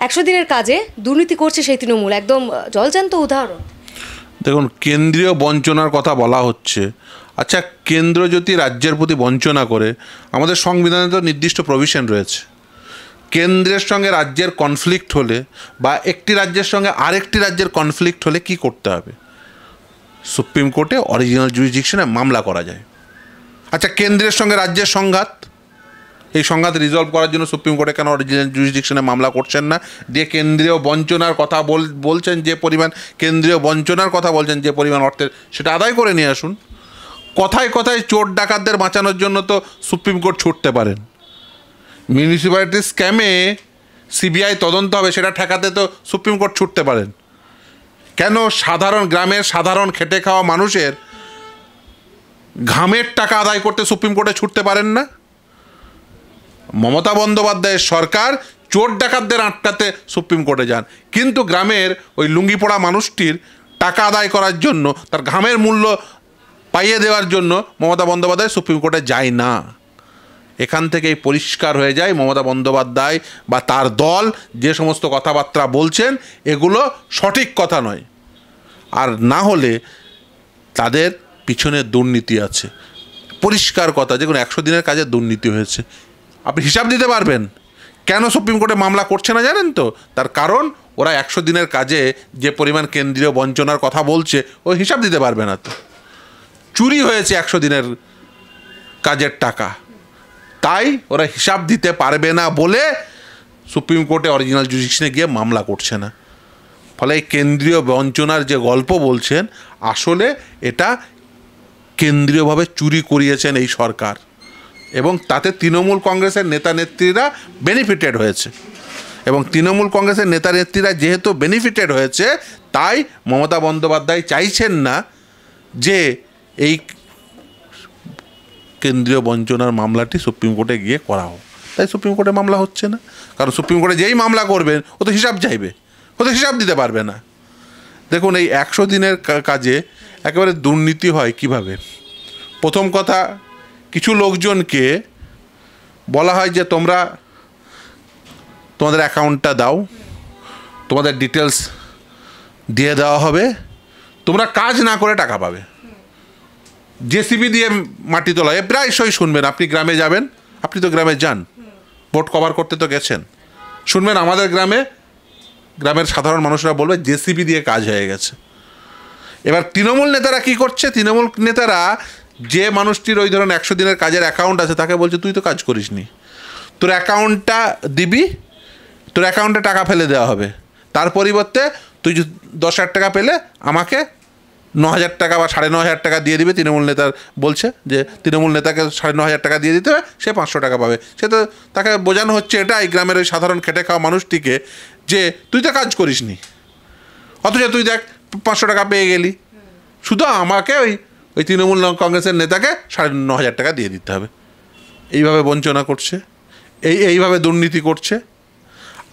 100 দিনের কাজে দুর্নীতি করছে সেই তৃণমূল, একদম জলজান্ত উদাহরণ। দেখুন, কেন্দ্রীয় বঞ্চনার কথা বলা হচ্ছে। আচ্ছা, কেন্দ্র যদি রাজ্যের প্রতি বঞ্চনা করে, আমাদের সংবিধানে তো নির্দিষ্ট প্রভিশন রয়েছে। কেন্দ্রের সঙ্গে রাজ্যের কনফ্লিক্ট হলে বা একটি রাজ্যের সঙ্গে আরেকটি রাজ্যের কনফ্লিক্ট হলে কি করতে হবে? সুপ্রিম কোর্টে অরিজিনাল জুরিসডিকশনে মামলা করা যায়। আচ্ছা, কেন্দ্রের সঙ্গে রাজ্যের সংঘাত, এই সংঘাত রিজলভ করার জন্য সুপ্রিম কোর্টে কেন অরিজিনাল জুরিসডিকশনে মামলা করছেন না? দিয়ে কেন্দ্রীয় বঞ্চনার কথা বলছেন, যে পরিমাণ কেন্দ্রীয় বঞ্চনার কথা বলছেন, যে পরিমাণ অর্থের, সেটা আদায় করে নিয়ে আসুন। কথায় কথায় চোর ডাকাতদের বাঁচানোর জন্য তো সুপ্রিম কোর্ট ছুটতে পারেন। মিউনিসিপ্যালিটি স্ক্যামে সিবিআই তদন্ত হবে, সেটা ঠেকাতে তো সুপ্রিম কোর্ট ছুটতে পারেন। কেন সাধারণ গ্রামের সাধারণ খেটে খাওয়া মানুষের ঘামের টাকা আদায় করতে সুপ্রিম কোর্টে ছুটতে পারেন না? মমতা বন্দ্যোপাধ্যায়ের সরকার চোর ডাকাতদের আটকাতে সুপ্রিম কোর্টে যান, কিন্তু গ্রামের ওই লুঙ্গি পড়া মানুষটির টাকা আদায় করার জন্য, তার ঘামের মূল্য পাইয়ে দেওয়ার জন্য মমতা বন্দ্যোপাধ্যায় সুপ্রিম কোর্টে যায় না। এখান থেকেই পরিষ্কার হয়ে যায় মমতা বন্দ্যোপাধ্যায় বা তার দল যে সমস্ত কথাবার্তা বলছেন, এগুলো সঠিক কথা নয়। আর না হলে তাদের পিছনে দুর্নীতি আছে, পরিষ্কার কথা। যেগুলো 100 দিনের কাজে দুর্নীতি হয়েছে, আপনি হিসাব দিতে পারবেন। কেন সুপ্রিম কোর্টে মামলা করছে না জানেন তো? তার কারণ ওরা 100 দিনের কাজে যে পরিমাণ কেন্দ্রীয় বঞ্চনার কথা বলছে, ও হিসাব দিতে পারবে না। তো চুরি হয়েছে 100 দিনের কাজের টাকা, তাই ওরা হিসাব দিতে পারবে না বলে সুপ্রিম কোর্টে অরিজিনাল জুরিসডিকশনে গিয়ে মামলা করছে না। ফলে এই কেন্দ্রীয় বঞ্চনার যে গল্প বলছেন, আসলে এটা কেন্দ্রীয়ভাবে চুরি করিয়েছেন এই সরকার, এবং তাতে তৃণমূল কংগ্রেসের নেতা নেত্রীরা বেনিফিটেড হয়েছে। এবং তৃণমূল কংগ্রেসের নেতা নেত্রীরা যেহেতু বেনিফিটেড হয়েছে, তাই মমতা বন্দ্যোপাধ্যায় চাইছেন না যে এই কেন্দ্রীয় বঞ্চনার মামলাটি সুপ্রিম কোর্টে গিয়ে করা হোক। তাই সুপ্রিম কোর্টে মামলা হচ্ছে না, কারণ সুপ্রিম কোর্টে যেই মামলা করবেন ও তো হিসাব চাইবে, ও তো হিসাব দিতে পারবে না। দেখুন, এই 100 দিনের কাজে একেবারে দুর্নীতি হয় কিভাবে। প্রথম কথা, কিছু লোকজনকে বলা হয় যে তোমরা তোমাদের অ্যাকাউন্টটা দাও, তোমাদের ডিটেলস দিয়ে দেওয়া হবে, তোমরা কাজ না করে টাকা পাবে। জেসিবি দিয়ে মাটি তোলা, এ প্রায়শই শুনবেন। আপনি গ্রামে যাবেন, আপনি তো গ্রামে যান, ভোট কভার করতে তো গেছেন, শুনবেন আমাদের গ্রামের সাধারণ মানুষরা বলবে জেসিবি দিয়ে কাজ হয়ে গেছে। এবার তৃণমূল নেতারা কি করছে? তৃণমূল নেতারা যে মানুষটির ওই ধরুন 100 দিনের কাজের অ্যাকাউন্ট আছে, তাকে বলছে তুই তো কাজ করিসনি, তোর অ্যাকাউন্টটা দিবি, তোর অ্যাকাউন্টে টাকা ফেলে দেওয়া হবে, তার পরিবর্তে তুই 10,000 টাকা পেলে আমাকে 9,000 টাকা বা 9,500 টাকা দিয়ে দিবে। তৃণমূল নেতার বলছে যে তৃণমূল নেতাকে 9,500 টাকা দিয়ে দিতে হবে, সে 500 টাকা পাবে। সে তো, তাকে বোঝানো হচ্ছে এটা এই গ্রামের ওই সাধারণ খেটে খাওয়া মানুষটিকে, যে তুই তো কাজ করিসনি, অথচ তুই দেখ 500 টাকা পেয়ে গেলি, শুধু আমাকে ওই তৃণমূল কংগ্রেসের নেতাকে 9,500 টাকা দিয়ে দিতে হবে। এইভাবে বঞ্চনা করছে, এইভাবে দুর্নীতি করছে।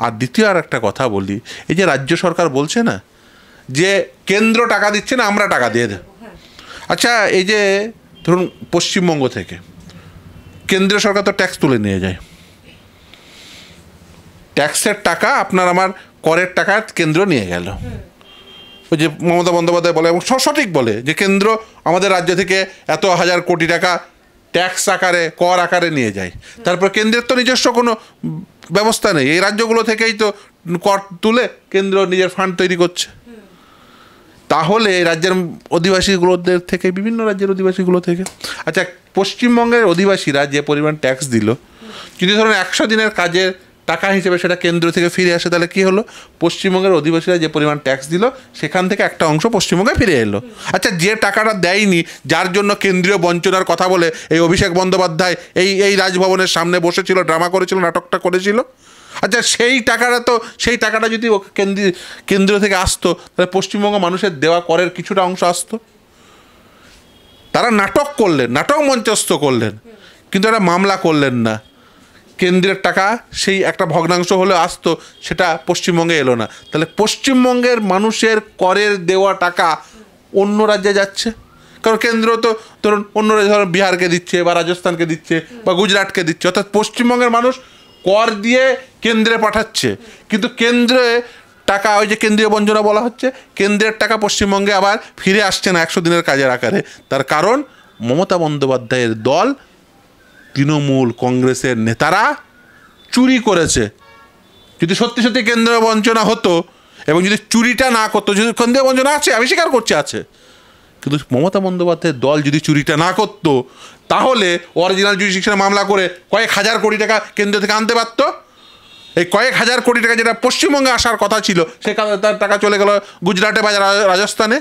আর দ্বিতীয় আর একটা কথা বলি, এই যে রাজ্য সরকার বলছে না যে কেন্দ্র টাকা দিচ্ছে না, আমরা টাকা দিয়ে দেব। আচ্ছা, এই যে ধরুন পশ্চিমবঙ্গ থেকে কেন্দ্রীয় সরকার তো ট্যাক্স তুলে নিয়ে যায়, ট্যাক্সের টাকা আপনার আমার করের টাকা কেন্দ্র নিয়ে গেল। ওই যে মমতা বন্দ্যোপাধ্যায় বলে, এবং সঠিক বলে, যে কেন্দ্র আমাদের রাজ্য থেকে এত হাজার কোটি টাকা ট্যাক্স আকারে, কর আকারে নিয়ে যায়। তারপর কেন্দ্রের তো নিজস্ব কোনো ব্যবস্থা নেই, এই রাজ্যগুলো থেকেই তো কর তুলে কেন্দ্র নিজের ফান্ড তৈরি করছে। তাহলে রাজ্যের অধিবাসীগুলোদের থেকে, বিভিন্ন রাজ্যের অধিবাসীগুলো থেকে, আচ্ছা পশ্চিমবঙ্গের অধিবাসীরা যে পরিমাণ ট্যাক্স দিল, যদি ধরুন 100 দিনের কাজের টাকা হিসেবে সেটা কেন্দ্র থেকে ফিরে আসে, তাহলে কী হলো? পশ্চিমবঙ্গের অধিবাসীরা যে পরিমাণ ট্যাক্স দিল, সেখান থেকে একটা অংশ পশ্চিমবঙ্গে ফিরে এলো। আচ্ছা, যে টাকাটা দেয়নি, যার জন্য কেন্দ্রীয় বঞ্চনার কথা বলে এই অভিষেক বন্দ্যোপাধ্যায় এই রাজভবনের সামনে বসেছিল, ড্রামা করেছিল, নাটকটা করেছিল, আচ্ছা সেই টাকাটা যদি কেন্দ্র থেকে আসতো, তাহলে পশ্চিমবঙ্গ মানুষের দেওয়া করের কিছুটা অংশ আসতো। তারা নাটক করলেন, নাটক মঞ্চস্থ করলেন, কিন্তু একটা মামলা করলেন না। কেন্দ্রের টাকা সেই একটা ভগ্নাংশ হলে আসতো, সেটা পশ্চিমবঙ্গে এলো না। তাহলে পশ্চিমবঙ্গের মানুষের করের দেওয়া টাকা অন্য রাজ্যে যাচ্ছে, কারণ কেন্দ্র তো ধরুন অন্য ধরুন বিহারকে দিচ্ছে, বা রাজস্থানকে দিচ্ছে, বা গুজরাটকে দিচ্ছে, অর্থাৎ পশ্চিমবঙ্গের মানুষ কর দিয়ে কেন্দ্রে পাঠাচ্ছে, কিন্তু কেন্দ্রে টাকা, ওই যে কেন্দ্রীয় বঞ্চনা বলা হচ্ছে, কেন্দ্রের টাকা পশ্চিমবঙ্গে আবার ফিরে আসছে না 100 দিনের কাজের আকারে। তার কারণ মমতা বন্দ্যোপাধ্যায়ের দল, তৃণমূল কংগ্রেসের নেতারা চুরি করেছে। যদি সত্যি সত্যি কেন্দ্রীয় বঞ্চনা হতো এবং যদি চুরিটা না করতো, যদি কেন্দ্রীয় বঞ্চনা আছে, আমি স্বীকার করছি আছে, কিন্তু মমতা বন্দ্যোপাধ্যায়ের দল যদি চুরিটা না করতো, তাহলে অরিজিনাল জুডিশিকশনে মামলা করে কয়েক হাজার কোটি টাকা কেন্দ্র থেকে আনতে পারত। এই কয়েক হাজার কোটি টাকা যেটা পশ্চিমবঙ্গে আসার কথা ছিল, সে তার টাকা চলে গেল গুজরাটে বা রাজস্থানে।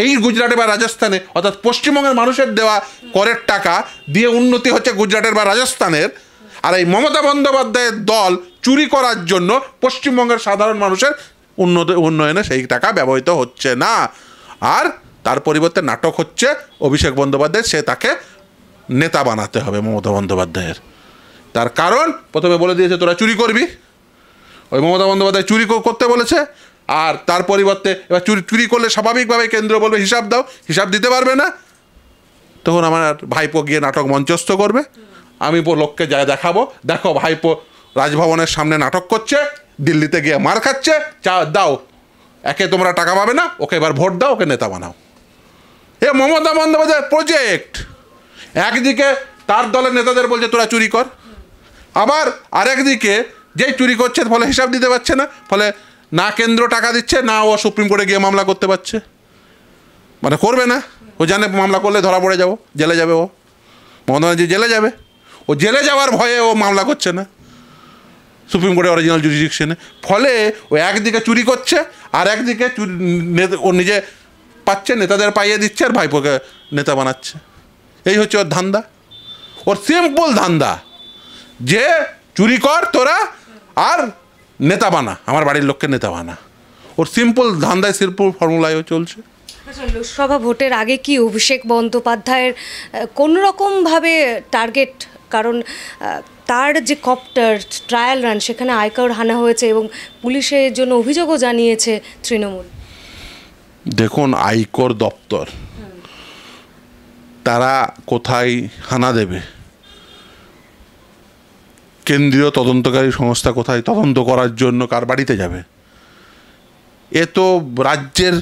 এই গুজরাটে বা রাজস্থানে, অর্থাৎ পশ্চিমবঙ্গের মানুষের দেওয়া করের টাকা দিয়ে উন্নতি হচ্ছে গুজরাটের বা রাজস্থানের। আর এই মমতা বন্দ্যোপাধ্যায়ের দল চুরি করার জন্য পশ্চিমবঙ্গের সাধারণ মানুষের উন্নয়নে সেই টাকা ব্যবহৃত হচ্ছে না। আর তার পরিবর্তে নাটক হচ্ছে অভিষেক বন্দ্যোপাধ্যায়, সে তাকে নেতা বানাতে হবে মমতা বন্দ্যোপাধ্যায়ের। তার কারণ প্রথমে বলে দিয়েছে তোরা চুরি করবি, ওই মমতা বন্দ্যোপাধ্যায় চুরি করতে বলেছে। আর তার পরিবর্তে এবার চুরি করলে স্বাভাবিকভাবে কেন্দ্র বলবে হিসাব দাও, হিসাব দিতে পারবে না, তখন আমার ভাইপো গিয়ে নাটক মঞ্চস্থ করবে। আমি লোককে যায় দেখাবো, দেখো ভাইপো রাজভবনের সামনে নাটক করছে, দিল্লিতে গিয়ে মার খাচ্ছে, দাও, একে তোমরা টাকা পাবে না, ওকে এবার ভোট দাও, ওকে নেতা বানাও। এ মমতা বন্দ্যোপাধ্যায়ের প্রজেক্ট। একদিকে তার দলের নেতাদের বলছে তোরা চুরি কর, আবার আরেকদিকে যেই চুরি করছে ফলে হিসাব দিতে পারছে না, ফলে না কেন্দ্র টাকা দিচ্ছে, না ও সুপ্রিম কোর্টে গিয়ে মামলা করতে পারছে, মানে করবে না। ও জানে মামলা করলে ধরা পড়ে যাবো, জেলে যাবে, ও মমতা ব্যানার্জি জেলে যাবে, ও জেলে যাওয়ার ভয়ে ও মামলা করছে না সুপ্রিম কোর্টে অরিজিনাল জুডিশিকশনে। ফলে ও একদিকে চুরি করছে, আর একদিকে ও নিজে পাচ্ছে, নেতাদের পাইয়ে দিচ্ছে, আর ভাইপোকে নেতা বানাচ্ছে। এই হচ্ছে ওর ধান্দা, ওর সিম্পল ধান্দা, যে চুরি কর তোরা আর নেতা বানা, আমার বাড়ির লোককে নেতা বানা। ওর সিম্পল ধান্দায়, সিম্পল ফর্মুলায় চলছে। আচ্ছা, লোকসভা ভোটের আগে কি অভিষেক বন্দ্যোপাধ্যায়ের কোনো রকমভাবে টার্গেট, কারণ তার যে কপ্টার ট্রায়াল রান, সেখানে আয়কর হানা হয়েছে এবং পুলিশের জন্য অভিযোগও জানিয়েছে তৃণমূল। দেখুন, আয়কর দপ্তর তারা কোথায় হানা দেবে, কেন্দ্রীয় তদন্তকারী সংস্থা কোথায় তদন্ত করার জন্য কার বাড়িতে যাবে, এ তো রাজ্যের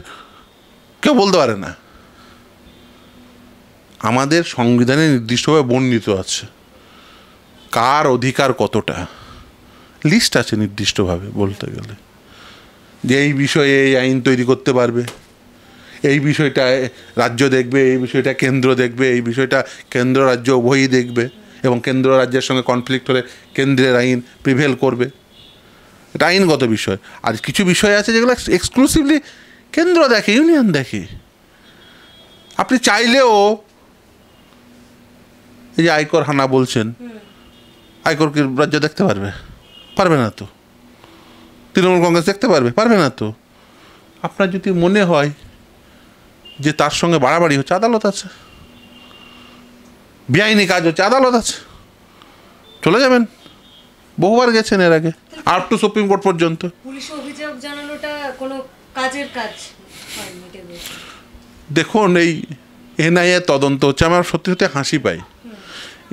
কেউ বলতে পারে না। আমাদের সংবিধানে নির্দিষ্টভাবে বর্ণিত আছে কার অধিকার কতটা, লিস্ট আছে নির্দিষ্টভাবে, বলতে গেলে যে এই বিষয়ে এই আইন তৈরি করতে পারবে, এই বিষয়টা রাজ্য দেখবে, এই বিষয়টা কেন্দ্র দেখবে, এই বিষয়টা কেন্দ্র রাজ্য উভয়ই দেখবে, এবং কেন্দ্র রাজ্যের সঙ্গে কনফ্লিক্ট হলে কেন্দ্রের আইন প্রিভেল করবে। এটা আইনগত বিষয়। আর কিছু বিষয় আছে যেগুলো এক্সক্লুসিভলি কেন্দ্র দেখে, ইউনিয়ন দেখে। আপনি চাইলেও এই যে আয়কর হানা বলছেন, আয়কর কি রাজ্য দেখতে পারবে? পারবে না তো। তৃণমূল কংগ্রেস দেখতে পারবে? পারবে না তো। আপনার যদি মনে হয় যে তার সঙ্গে বাড়াবাড়ি হচ্ছে, আদালত আছে, বেআইনি কাজ হচ্ছে, আদালত আছে, চলে যাবেন। বহুবার গেছেন এর আগে, আপ টু সুপ্রিম কোর্ট পর্যন্ত। পুলিশ অভিযোগ জানানোটা কোনো কাজের কাজ হয়নি। দেখুন, এই এনআইএ তদন্ত হচ্ছে, আমার সত্যি সত্যি হাসি পাই।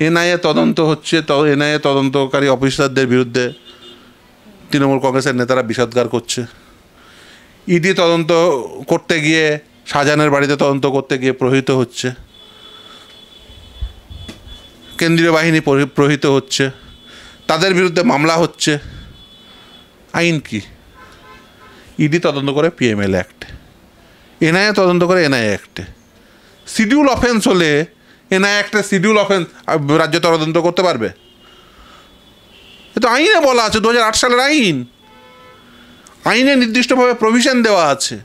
এনআইএ তদন্ত হচ্ছে, এনআইএ তদন্তকারী অফিসারদের বিরুদ্ধে তৃণমূল কংগ্রেসের নেতারা বিষাদগার করছে। ইডি তদন্ত করতে গিয়ে, শাহজাহানের বাড়িতে তদন্ত করতে গিয়ে প্রহৃত হচ্ছে, কেন্দ্রীয় বাহিনী প্রহৃত হচ্ছে, তাদের বিরুদ্ধে মামলা হচ্ছে। আইন কি? ইডি তদন্ত করে পিএমএল অ্যাক্ট, এনআইএ তদন্ত করে এনআইএ অ্যাক্টে। শিডিউল অফেন্স হলে এনআইএ অ্যাক্টে শিডিউল অফেন্স রাজ্য তদন্ত করতে পারবে? এ তো আইনে বলা আছে, 2008 সালের আইন, আইনে নির্দিষ্টভাবে প্রভিশন দেওয়া আছে,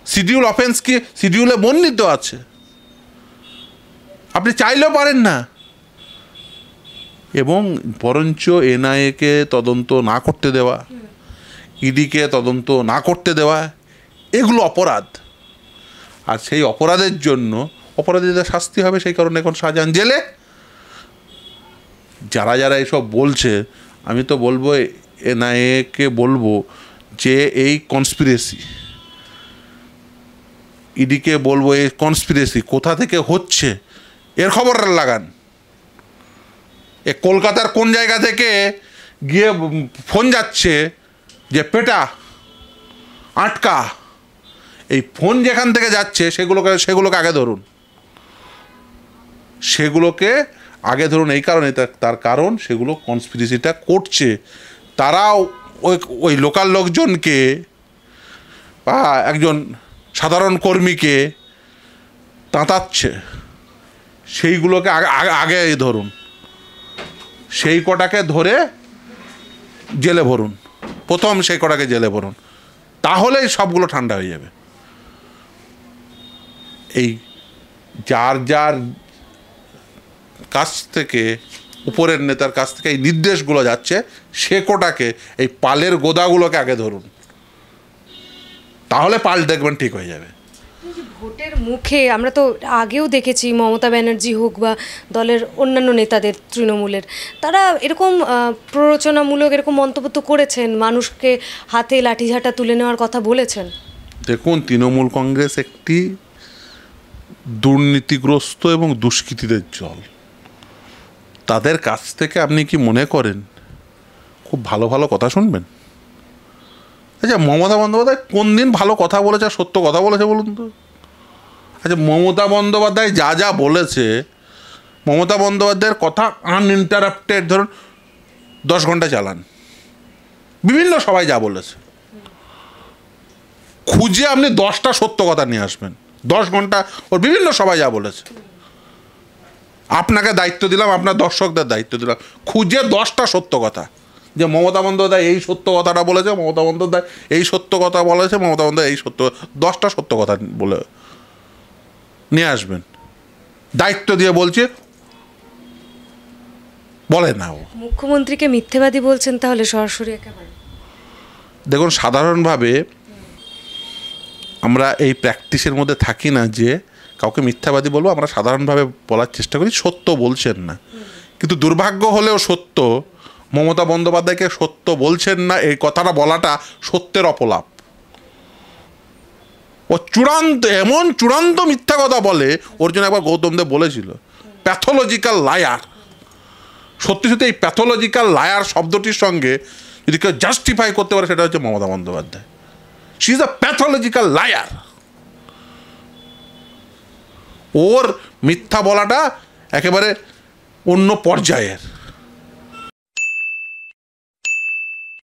শিডিউল অফেন্স কি শিডিউলে বর্ণিত আছে। আপনি চাইলেও পারেন না। এবং বরঞ্চ এনআইএকে তদন্ত না করতে দেওয়া, ইডিকে তদন্ত না করতে দেওয়া, এগুলো অপরাধ। আর সেই অপরাধের জন্য অপরাধীদের শাস্তি হবে। সেই কারণে এখন শাহজাহান জেলে। যারা যারা এসব বলছে, আমি তো বলবো এনআইএকে বলবো যে এই কনস্পিরেসি, ইডিকে বলবো এই কনস্পিরেসি কোথা থেকে হচ্ছে এর খবর লাগান। এ কলকাতার কোন জায়গা থেকে গিয়ে ফোন যাচ্ছে যে পেটা আটকা, এই ফোন যেখান থেকে যাচ্ছে সেগুলোকে আগে ধরুন, সেগুলোকে আগে ধরুন। এই কারণে তার কারণ সেগুলো কনস্পিরেসিটা করছে, তারাও ওই লোকাল লোকজনকে বা একজন সাধারণ কর্মীকে তাঁতাচ্ছে, সেইগুলোকে আগে ধরুন, সেই কটাকে ধরে জেলে ভরুন, প্রথম সেই কটাকে জেলে ভরুন, তাহলেই সবগুলো ঠান্ডা হয়ে যাবে। এই যার যার কাছ থেকে, উপরের নেতার কাছ থেকে এই নির্দেশগুলো যাচ্ছে, সে কোটাকে, এই পালের গোদাগুলোকে আগে ধরুন, তাহলে পাল দেখবেন ঠিক হয়ে যাবে। ভোটের মুখে আমরা তো আগেও দেখেছি মমতা ব্যানার্জি হোক বা দলের অন্যান্য নেতাদের, তৃণমূলের, তারা এরকম প্ররোচনামূলক এরকম মন্তব্য তো করেছেন, মানুষকে হাতে লাঠিঝাঁটা তুলে নেওয়ার কথা বলেছেন। দেখুন, তৃণমূল কংগ্রেস একটি দুর্নীতিগ্রস্ত এবং দুষ্কৃতীদের দল। তাদের কাছ থেকে আপনি কি মনে করেন খুব ভালো ভালো কথা শুনবেন? আচ্ছা, মমতা বন্দ্যোপাধ্যায় কোন দিন ভালো কথা বলেছে, সত্য কথা বলেছে বলুন তো? আচ্ছা, মমতা বন্দ্যোপাধ্যায় যা যা বলেছে, মমতা বন্দ্যোপাধ্যায়ের কথা আনইন্টারাপ্টেড ধরুন 10 ঘন্টা চালান, বিভিন্ন সবাই যা বলেছে খুঁজে আপনি 10টা সত্য কথা নিয়ে আসবেন। 10 ঘন্টা ওর বিভিন্ন সবাই যা বলেছে, আপনাকে দায়িত্ব দিলাম, আপনার দর্শকদের দায়িত্ব দিলাম, খুঁজে 10টা সত্য কথা, যে মমতা বন্দ্যোপাধ্যায় এই সত্য কথাটা বলেছে, মমতা বন্দ্যোপাধ্যায় এই সত্য কথা বলেছে, মমতা বন্দ্যোপাধ্যায় এই সত্য, 10টা সত্য কথা বলে নিয়ে আসবেন। দায়িত্ব দিয়ে বলছে, বলে না ও। মুখ্যমন্ত্রীকে মিথ্যেবাদী বলছেন তাহলে সরাসরি একেবারে? দেখুন, সাধারণভাবে আমরা এই প্র্যাকটিসের মধ্যে থাকি না যে কাউকে মিথ্যাবাদী বলবো, আমরা সাধারণভাবে বলার চেষ্টা করি সত্য বলছেন না। কিন্তু দুর্ভাগ্য হলেও সত্য, মমতা বন্দ্যোপাধ্যায়কে সত্য বলছেন না এই কথাটা বলাটা সত্যের অপলাপ। ও এমন চূড়ান্ত মিথ্যা কথা বলে, ওর জন্য একবার গৌতম দেব বলেছিল প্যাথোলজিক্যাল লায়ার। সত্যি সত্যি এই প্যাথোলজিক্যাল লায়ার শব্দটির সঙ্গে যদি কেউ জাস্টিফাই করতে পারে, সেটা হচ্ছে Mamata Bandyopadhyay. She is a pathological liar. ওর মিথ্যা বলাটা একেবারে অন্য পর্যায়ের।